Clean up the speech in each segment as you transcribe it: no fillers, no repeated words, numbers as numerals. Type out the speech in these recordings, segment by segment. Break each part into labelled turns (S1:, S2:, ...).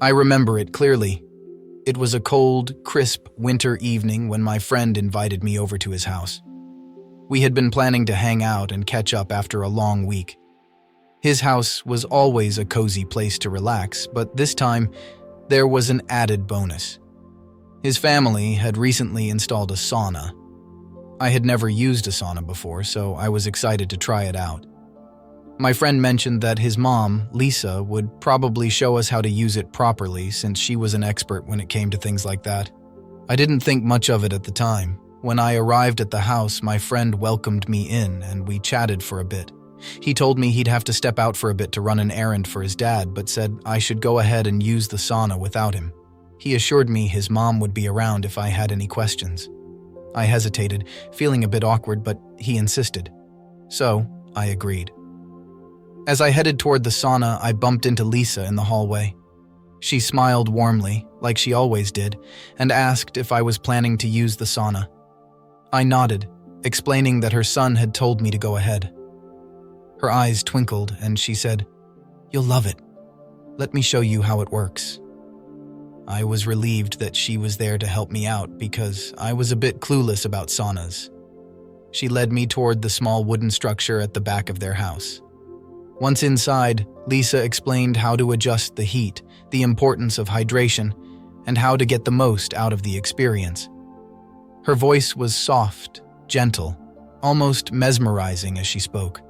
S1: I remember it clearly. It was a cold, crisp winter evening when my friend invited me over to his house. We had been planning to hang out and catch up after a long week. His house was always a cozy place to relax, but this time, there was an added bonus. His family had recently installed a sauna. I had never used a sauna before, so I was excited to try it out. My friend mentioned that his mom, Lisa, would probably show us how to use it properly since she was an expert when it came to things like that. I didn't think much of it at the time. When I arrived at the house, my friend welcomed me in and we chatted for a bit. He told me he'd have to step out for a bit to run an errand for his dad, but said I should go ahead and use the sauna without him. He assured me his mom would be around if I had any questions. I hesitated, feeling a bit awkward, but he insisted. So, I agreed. As I headed toward the sauna, I bumped into Lisa in the hallway. She smiled warmly, like she always did, and asked if I was planning to use the sauna. I nodded, explaining that her son had told me to go ahead. Her eyes twinkled, and she said, "You'll love it. Let me show you how it works." I was relieved that she was there to help me out because I was a bit clueless about saunas. She led me toward the small wooden structure at the back of their house. Once inside, Lisa explained how to adjust the heat, the importance of hydration, and how to get the most out of the experience. Her voice was soft, gentle, almost mesmerizing as she spoke.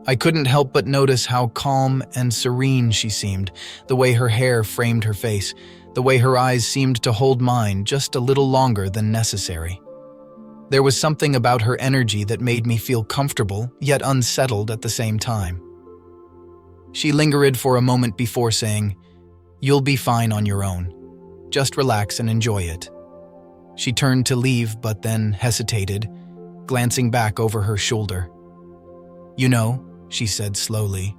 S1: I couldn't help but notice how calm and serene she seemed, the way her hair framed her face, the way her eyes seemed to hold mine just a little longer than necessary. There was something about her energy that made me feel comfortable, yet unsettled at the same time. She lingered for a moment before saying, "You'll be fine on your own. Just relax and enjoy it." She turned to leave, but then hesitated, glancing back over her shoulder. "You know," she said slowly,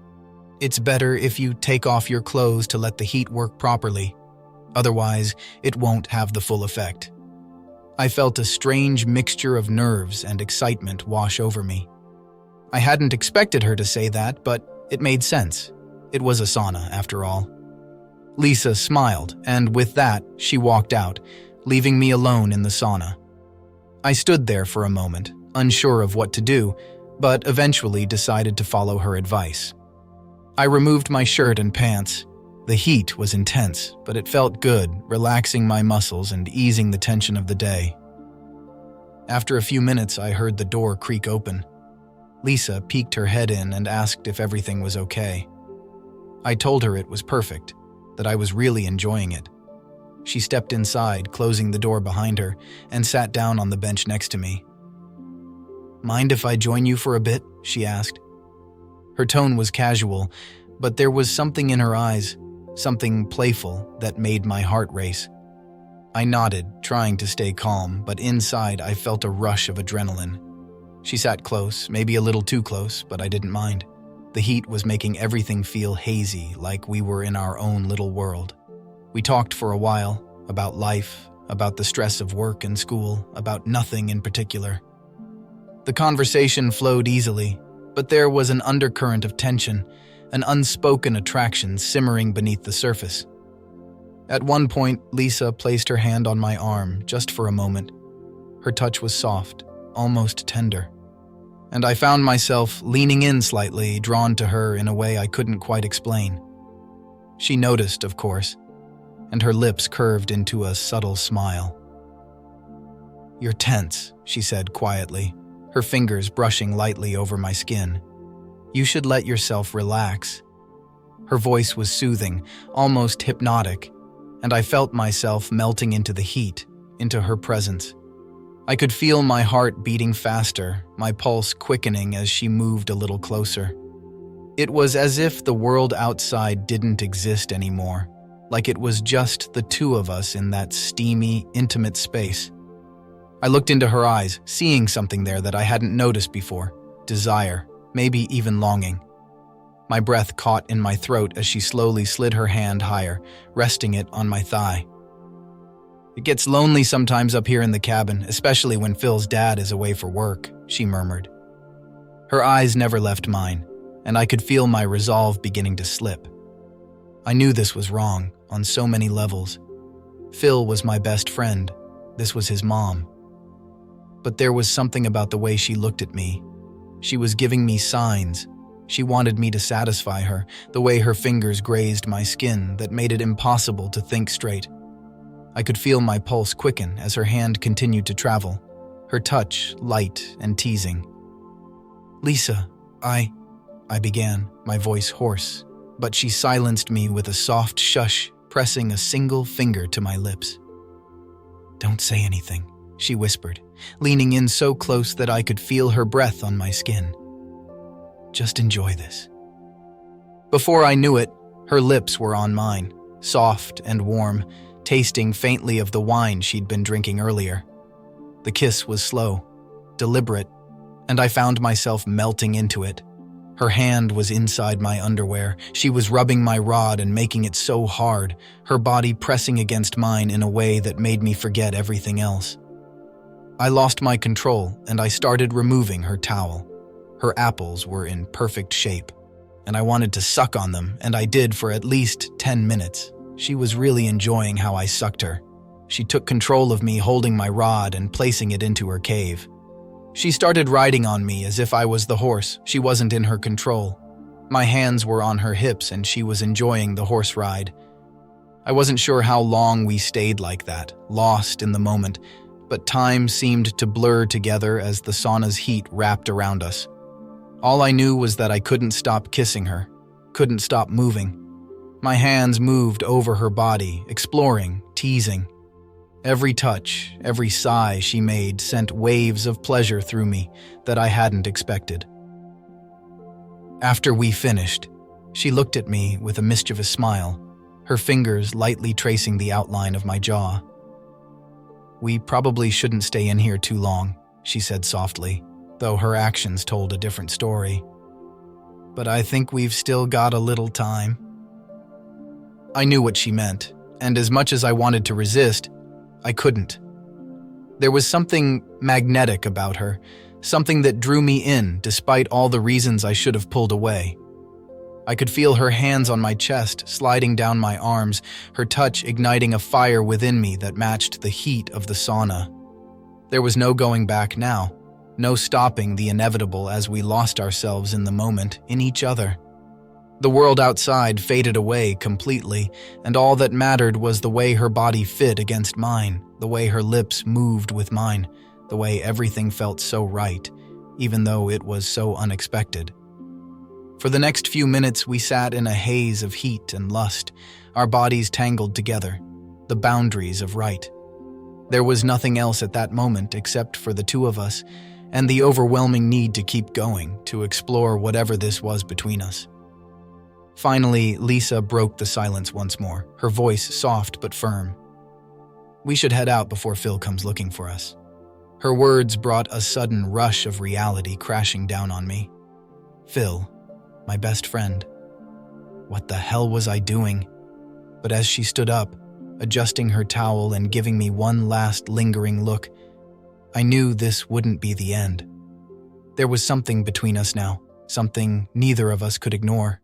S1: "it's better if you take off your clothes to let the heat work properly. Otherwise, it won't have the full effect." I felt a strange mixture of nerves and excitement wash over me. I hadn't expected her to say that, but it made sense. It was a sauna, after all. Lisa smiled, and with that, she walked out, leaving me alone in the sauna. I stood there for a moment, unsure of what to do, but eventually decided to follow her advice. I removed my shirt and pants. The heat was intense, but it felt good, relaxing my muscles and easing the tension of the day. After a few minutes, I heard the door creak open. Lisa peeked her head in and asked if everything was okay. I told her it was perfect, that I was really enjoying it. She stepped inside, closing the door behind her, and sat down on the bench next to me. "Mind if I join you for a bit?" she asked. Her tone was casual, but there was something in her eyes, something playful, that made my heart race. I nodded, trying to stay calm, but inside I felt a rush of adrenaline. She sat close, maybe a little too close, but I didn't mind. The heat was making everything feel hazy, like we were in our own little world. We talked for a while, about life, about the stress of work and school, about nothing in particular. The conversation flowed easily, but there was an undercurrent of tension, an unspoken attraction simmering beneath the surface. At one point, Lisa placed her hand on my arm, just for a moment. Her touch was soft, almost tender. And I found myself leaning in slightly, drawn to her in a way I couldn't quite explain. She noticed, of course, and her lips curved into a subtle smile. "You're tense," she said quietly, her fingers brushing lightly over my skin. "You should let yourself relax." Her voice was soothing, almost hypnotic, and I felt myself melting into the heat, into her presence. I could feel my heart beating faster, my pulse quickening as she moved a little closer. It was as if the world outside didn't exist anymore, like it was just the two of us in that steamy, intimate space. I looked into her eyes, seeing something there that I hadn't noticed before. Desire, maybe even longing. My breath caught in my throat as she slowly slid her hand higher, resting it on my thigh. "It gets lonely sometimes up here in the cabin, especially when Phil's dad is away for work," she murmured. Her eyes never left mine, and I could feel my resolve beginning to slip. I knew this was wrong, on so many levels. Phil was my best friend. This was his mom. But there was something about the way she looked at me. She was giving me signs. She wanted me to satisfy her, the way her fingers grazed my skin that made it impossible to think straight. I could feel my pulse quicken as her hand continued to travel, her touch light and teasing. "Lisa, I began, my voice hoarse, but she silenced me with a soft shush, pressing a single finger to my lips. "Don't say anything," she whispered, leaning in so close that I could feel her breath on my skin. "Just enjoy this." Before I knew it, her lips were on mine, soft and warm, tasting faintly of the wine she'd been drinking earlier. The kiss was slow, deliberate, and I found myself melting into it. Her hand was inside my underwear. She was rubbing my rod and making it so hard, her body pressing against mine in a way that made me forget everything else. I lost my control, and I started removing her towel. Her apples were in perfect shape, and I wanted to suck on them, and I did for at least 10 minutes. She was really enjoying how I sucked her. She took control of me, holding my rod and placing it into her cave. She started riding on me as if I was the horse. She wasn't in her control. My hands were on her hips and she was enjoying the horse ride. I wasn't sure how long we stayed like that, lost in the moment, but time seemed to blur together as the sauna's heat wrapped around us. All I knew was that I couldn't stop kissing her, couldn't stop moving. My hands moved over her body, exploring, teasing. Every touch, every sigh she made sent waves of pleasure through me that I hadn't expected. After we finished, she looked at me with a mischievous smile, her fingers lightly tracing the outline of my jaw. "We probably shouldn't stay in here too long," she said softly, though her actions told a different story. "But I think we've still got a little time." I knew what she meant, and as much as I wanted to resist, I couldn't. There was something magnetic about her, something that drew me in despite all the reasons I should have pulled away. I could feel her hands on my chest, sliding down my arms, her touch igniting a fire within me that matched the heat of the sauna. There was no going back now, no stopping the inevitable as we lost ourselves in the moment, in each other. The world outside faded away completely, and all that mattered was the way her body fit against mine, the way her lips moved with mine, the way everything felt so right, even though it was so unexpected. For the next few minutes, we sat in a haze of heat and lust, our bodies tangled together, the boundaries of right. There was nothing else at that moment except for the two of us, and the overwhelming need to keep going, to explore whatever this was between us. Finally, Lisa broke the silence once more, her voice soft but firm. "We should head out before Phil comes looking for us." Her words brought a sudden rush of reality crashing down on me. Phil, my best friend. What the hell was I doing? But as she stood up, adjusting her towel and giving me one last lingering look, I knew this wouldn't be the end. There was something between us now, something neither of us could ignore.